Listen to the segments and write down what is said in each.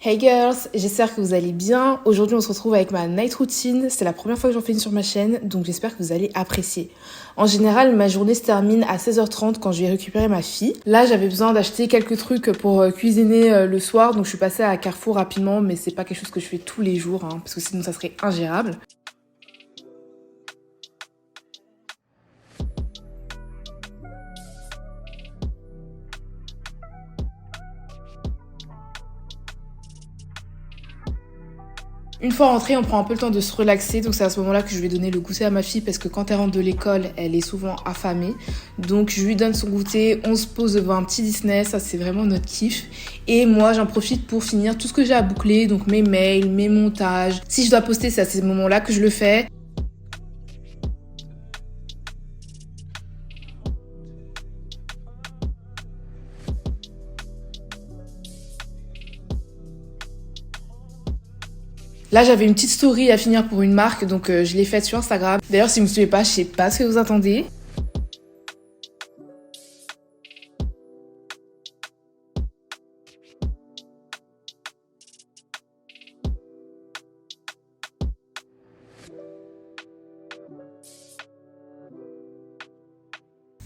Hey girls, j'espère que vous allez bien. Aujourd'hui on se retrouve avec ma night routine. C'est la première fois que j'en fais une sur ma chaîne, donc j'espère que vous allez apprécier. En général, ma journée se termine à 16h30 quand je vais récupérer ma fille. Là j'avais besoin d'acheter quelques trucs pour cuisiner le soir, donc je suis passée à Carrefour rapidement, mais c'est pas quelque chose que je fais tous les jours, parce que sinon ça serait ingérable. Une fois rentrée, on prend un peu le temps de se relaxer, donc c'est à ce moment-là que je vais donner le goûter à ma fille parce que quand elle rentre de l'école, elle est souvent affamée. Donc je lui donne son goûter, on se pose devant un petit Disney, ça c'est vraiment notre kiff. Et moi j'en profite pour finir tout ce que j'ai à boucler, donc mes mails, mes montages. Si je dois poster, c'est à ces moments-là que je le fais. Là, j'avais une petite story à finir pour une marque, donc je l'ai faite sur Instagram. D'ailleurs, si vous ne me suivez pas, je sais pas ce que vous attendez.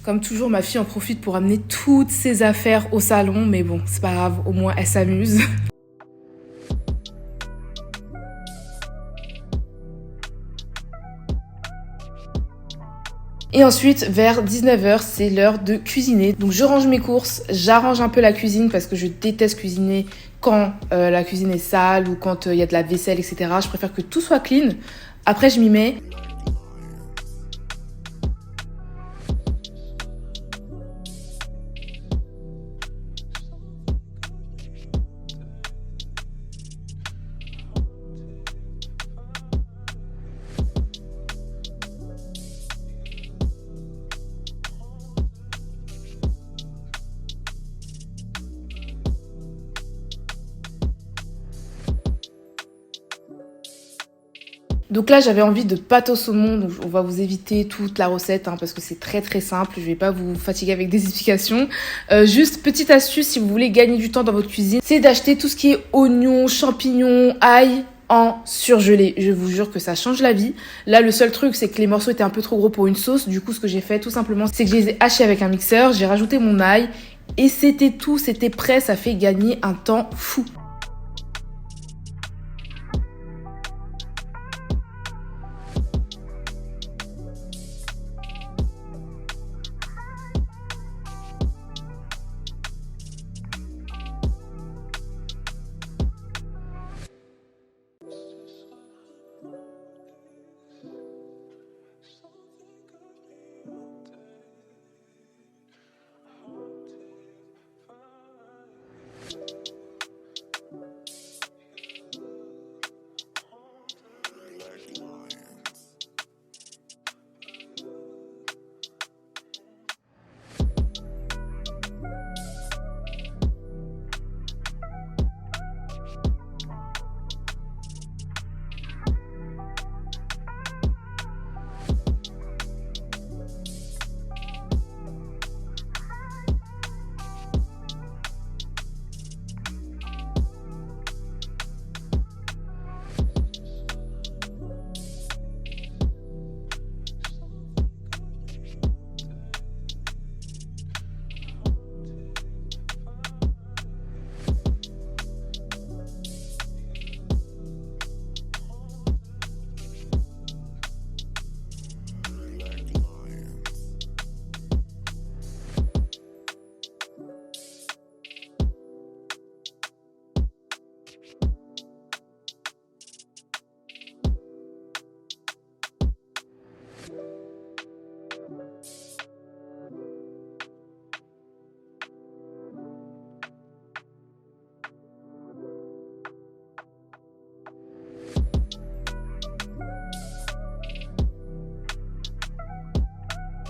Comme toujours, ma fille en profite pour amener toutes ses affaires au salon, mais bon, c'est pas grave, au moins elle s'amuse. Et ensuite, vers 19h, c'est l'heure de cuisiner. Donc je range mes courses, j'arrange un peu la cuisine parce que je déteste cuisiner quand la cuisine est sale ou quand il y a de la vaisselle, etc. Je préfère que tout soit clean. Après, je m'y mets. Donc là, j'avais envie de pâte au saumon, donc on va vous éviter toute la recette parce que c'est très très simple. Je vais pas vous fatiguer avec des explications. Juste petite astuce, si vous voulez gagner du temps dans votre cuisine, c'est d'acheter tout ce qui est oignons, champignons, ail en surgelé. Je vous jure que ça change la vie. Là, le seul truc, c'est que les morceaux étaient un peu trop gros pour une sauce. Du coup, ce que j'ai fait tout simplement, c'est que je les ai hachés avec un mixeur. J'ai rajouté mon ail et c'était tout, c'était prêt. Ça fait gagner un temps fou.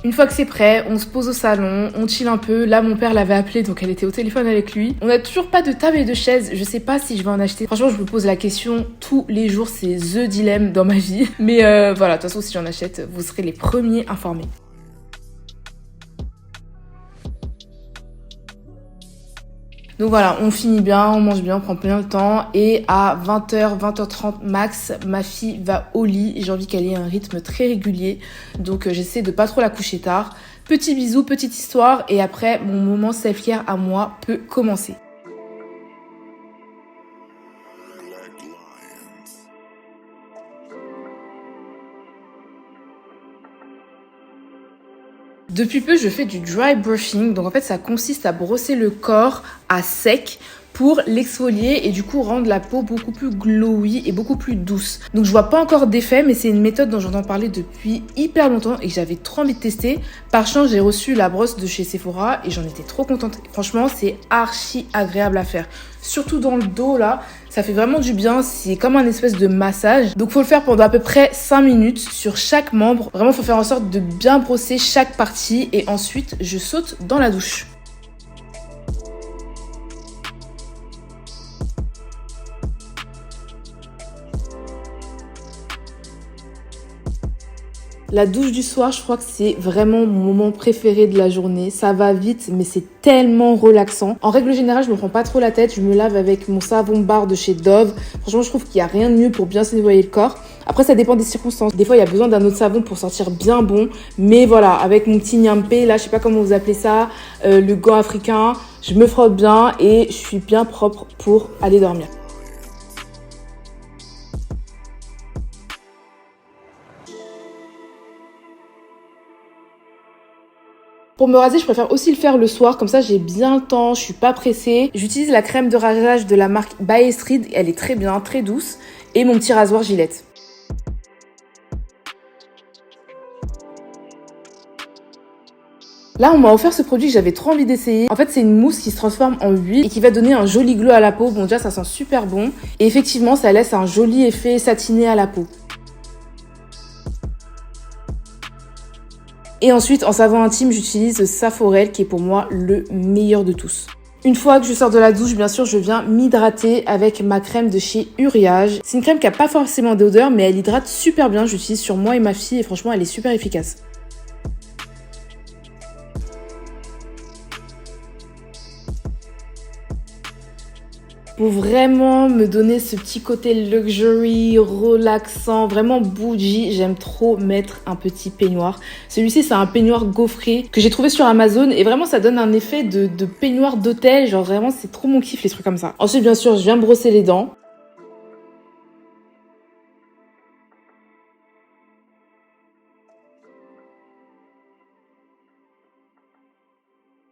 Une fois que c'est prêt, on se pose au salon, on chill un peu. Là, mon père l'avait appelé, donc elle était au téléphone avec lui. On n'a toujours pas de table et de chaise. Je sais pas si je vais en acheter. Franchement, je me pose la question tous les jours. C'est the dilemme dans ma vie. Mais voilà, de toute façon, si j'en achète, vous serez les premiers informés. Donc voilà, on finit bien, on mange bien, on prend plein de temps. Et à 20h, 20h30 max, ma fille va au lit. J'ai envie qu'elle ait un rythme très régulier. Donc j'essaie de pas trop la coucher tard. Petit bisou, petite histoire. Et après, mon moment self-care à moi peut commencer. Depuis peu, je fais du dry brushing. Donc en fait, ça consiste à brosser le corps à sec pour l'exfolier et du coup rendre la peau beaucoup plus glowy et beaucoup plus douce. Donc je vois pas encore d'effet, mais c'est une méthode dont j'entends parler depuis hyper longtemps et que j'avais trop envie de tester. Par chance, j'ai reçu la brosse de chez Sephora et j'en étais trop contente. Franchement, c'est archi agréable à faire. Surtout dans le dos là, ça fait vraiment du bien, c'est comme un espèce de massage. Donc faut le faire pendant à peu près 5 minutes sur chaque membre. Vraiment, faut faire en sorte de bien brosser chaque partie et ensuite je saute dans la douche. La douche du soir, je crois que c'est vraiment mon moment préféré de la journée. Ça va vite, mais c'est tellement relaxant. En règle générale, je me prends pas trop la tête. Je me lave avec mon savon bar de chez Dove. Franchement, je trouve qu'il y a rien de mieux pour bien se nettoyer le corps. Après, ça dépend des circonstances. Des fois, il y a besoin d'un autre savon pour sentir bien bon. Mais voilà, avec mon petit niampé, là, je sais pas comment vous appelez ça, le gant africain, je me frotte bien et je suis bien propre pour aller dormir. Pour me raser, je préfère aussi le faire le soir, comme ça j'ai bien le temps, je suis pas pressée. J'utilise la crème de rasage de la marque By Estrid, elle est très bien, très douce, et mon petit rasoir Gillette. Là, on m'a offert ce produit que j'avais trop envie d'essayer. En fait, c'est une mousse qui se transforme en huile et qui va donner un joli glow à la peau. Bon, déjà, ça sent super bon. Et effectivement, ça laisse un joli effet satiné à la peau. Et ensuite, en savon intime, j'utilise Saforel qui est pour moi le meilleur de tous. Une fois que je sors de la douche, bien sûr, je viens m'hydrater avec ma crème de chez Uriage. C'est une crème qui a pas forcément d'odeur, mais elle hydrate super bien. J'utilise sur moi et ma fille et franchement, elle est super efficace. Pour vraiment me donner ce petit côté luxury, relaxant, vraiment bougie, j'aime trop mettre un petit peignoir. Celui-ci, c'est un peignoir gaufré que j'ai trouvé sur Amazon et vraiment ça donne un effet de peignoir d'hôtel. Genre vraiment, c'est trop mon kiff les trucs comme ça. Ensuite, bien sûr, je viens me brosser les dents.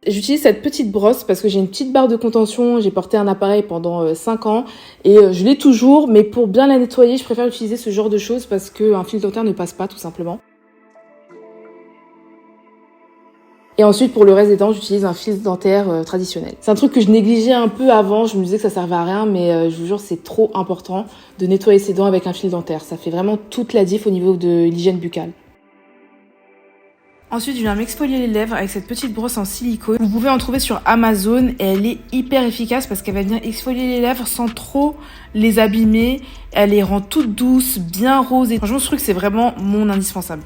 J'utilise cette petite brosse parce que j'ai une petite barre de contention, j'ai porté un appareil pendant 5 ans et je l'ai toujours, mais pour bien la nettoyer, je préfère utiliser ce genre de choses parce qu'un fil dentaire ne passe pas tout simplement. Et ensuite, pour le reste des dents, j'utilise un fil dentaire traditionnel. C'est un truc que je négligeais un peu avant, je me disais que ça servait à rien, mais je vous jure, c'est trop important de nettoyer ses dents avec un fil dentaire. Ça fait vraiment toute la diff au niveau de l'hygiène buccale. Ensuite, je viens m'exfolier les lèvres avec cette petite brosse en silicone. Vous pouvez en trouver sur Amazon et elle est hyper efficace parce qu'elle va venir exfolier les lèvres sans trop les abîmer. Elle les rend toutes douces, bien roses. Et franchement, ce truc, c'est vraiment mon indispensable.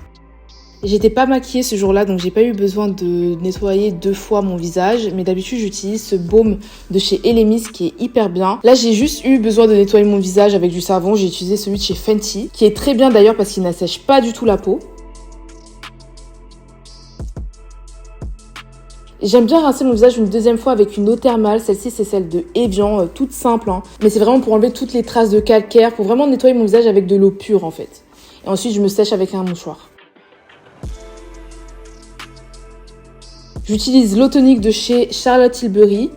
J'étais pas maquillée ce jour-là, donc j'ai pas eu besoin de nettoyer 2 fois mon visage. Mais d'habitude, j'utilise ce baume de chez Elemis qui est hyper bien. Là, j'ai juste eu besoin de nettoyer mon visage avec du savon. J'ai utilisé celui de chez Fenty, qui est très bien d'ailleurs parce qu'il n'assèche pas du tout la peau. J'aime bien rincer mon visage une deuxième fois avec une eau thermale. Celle-ci, c'est celle de Evian, toute simple. Hein. Mais c'est vraiment pour enlever toutes les traces de calcaire, pour vraiment nettoyer mon visage avec de l'eau pure en fait. Et ensuite, je me sèche avec un mouchoir. J'utilise l'eau tonique de chez Charlotte Tilbury.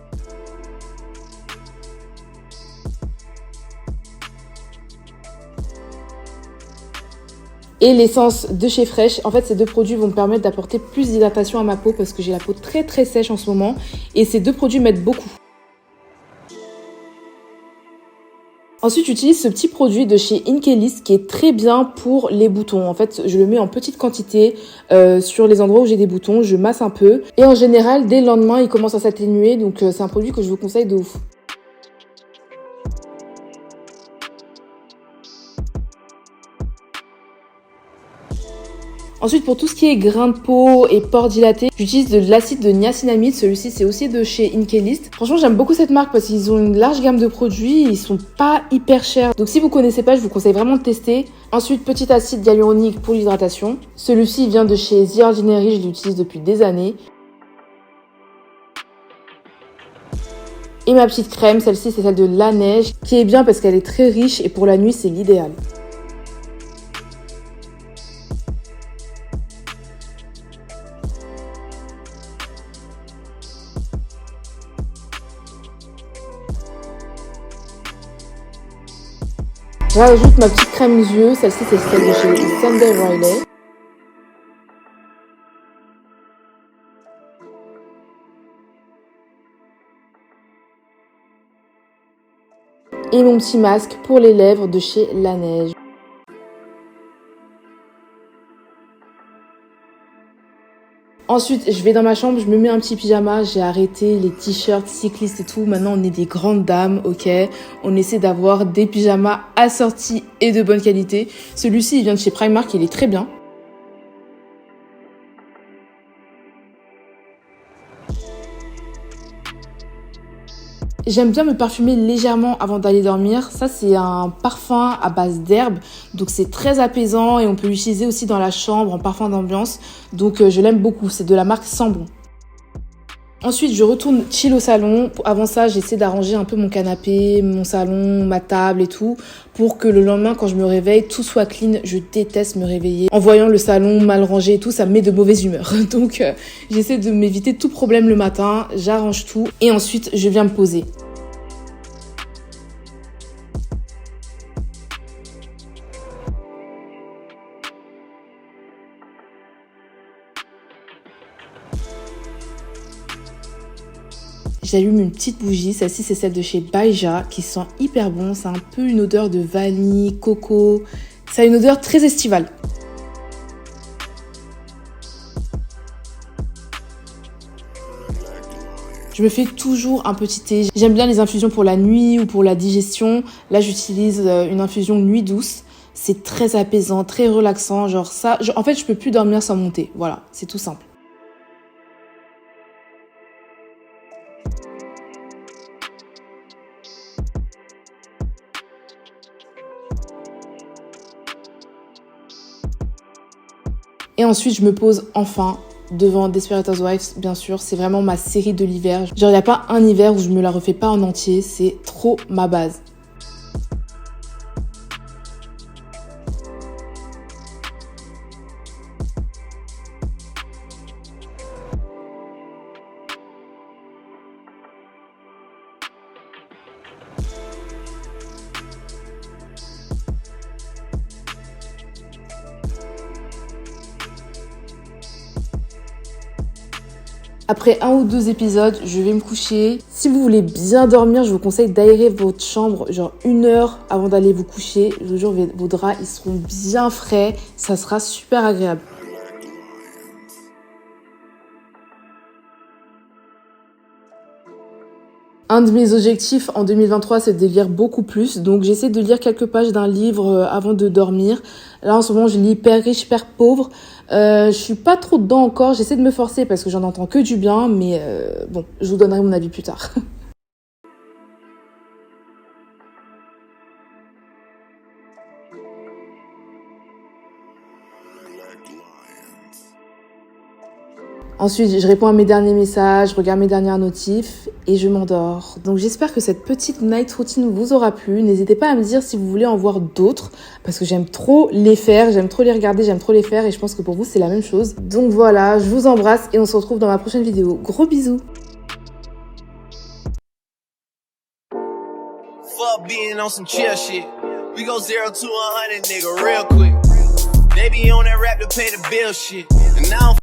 Et l'essence de chez Fresh. En fait, ces deux produits vont me permettre d'apporter plus d'hydratation à ma peau parce que j'ai la peau très très sèche en ce moment. Et ces deux produits m'aident beaucoup. Ensuite, j'utilise ce petit produit de chez Inkelis qui est très bien pour les boutons. En fait, je le mets en petite quantité sur les endroits où j'ai des boutons. Je masse un peu. Et en général, dès le lendemain, il commence à s'atténuer. Donc, c'est un produit que je vous conseille de ouf. Ensuite, pour tout ce qui est grain de peau et pores dilatés, j'utilise de l'acide de niacinamide. Celui-ci, c'est aussi de chez Inkélist. Franchement, j'aime beaucoup cette marque parce qu'ils ont une large gamme de produits. Ils sont pas hyper chers. Donc, si vous connaissez pas, je vous conseille vraiment de tester. Ensuite, petit acide hyaluronique pour l'hydratation. Celui-ci vient de chez The Ordinary. Je l'utilise depuis des années. Et ma petite crème, celle-ci, c'est celle de Laneige, qui est bien parce qu'elle est très riche et pour la nuit, c'est l'idéal. Je rajoute ma petite crème yeux, celle-ci c'est celle de chez Sunday Riley. Et mon petit masque pour les lèvres de chez Laneige. Ensuite, je vais dans ma chambre, je me mets un petit pyjama, j'ai arrêté les t-shirts cyclistes et tout. Maintenant, on est des grandes dames, ok. On essaie d'avoir des pyjamas assortis et de bonne qualité. Celui-ci, il vient de chez Primark, il est très bien. J'aime bien me parfumer légèrement avant d'aller dormir. Ça, c'est un parfum à base d'herbe. Donc, c'est très apaisant et on peut l'utiliser aussi dans la chambre en parfum d'ambiance. Donc, je l'aime beaucoup. C'est de la marque Sambon. Ensuite, je retourne chill au salon. Avant ça, j'essaie d'arranger un peu mon canapé, mon salon, ma table et tout pour que le lendemain, quand je me réveille, tout soit clean. Je déteste me réveiller. En voyant le salon mal rangé et tout, ça me met de mauvaise humeur. Donc, j'essaie de m'éviter tout problème le matin. J'arrange tout et ensuite, je viens me poser. J'allume une petite bougie, celle-ci c'est celle de chez Baija qui sent hyper bon, c'est un peu une odeur de vanille, coco, ça a une odeur très estivale. Je me fais toujours un petit thé, j'aime bien les infusions pour la nuit ou pour la digestion, là j'utilise une infusion nuit douce, c'est très apaisant, très relaxant, genre ça, en fait je peux plus dormir sans mon thé, voilà, c'est tout simple. Et ensuite, je me pose enfin devant Desperate Housewives, bien sûr. C'est vraiment ma série de l'hiver. Genre, il n'y a pas un hiver où je me la refais pas en entier. C'est trop ma base. Après 1 ou 2 épisodes, je vais me coucher. Si vous voulez bien dormir, je vous conseille d'aérer votre chambre genre 1 heure avant d'aller vous coucher. Je vous jure, vos draps, ils seront bien frais. Ça sera super agréable. Un de mes objectifs en 2023, c'est de lire beaucoup plus. Donc, j'essaie de lire quelques pages d'un livre avant de dormir. Là, en ce moment, je lis Père riche, Père pauvre. Je suis pas trop dedans encore. J'essaie de me forcer parce que j'en entends que du bien. Mais bon, je vous donnerai mon avis plus tard. Ensuite, je réponds à mes derniers messages, je regarde mes dernières notifs et je m'endors. Donc j'espère que cette petite night routine vous aura plu. N'hésitez pas à me dire si vous voulez en voir d'autres parce que j'aime trop les faire, j'aime trop les regarder, j'aime trop les faire et je pense que pour vous c'est la même chose. Donc voilà, je vous embrasse et on se retrouve dans ma prochaine vidéo. Gros bisous! Fuck being on some chill shit. We go 0 to 100, nigga, real quick. They be on that rap to pay the bill shit. And now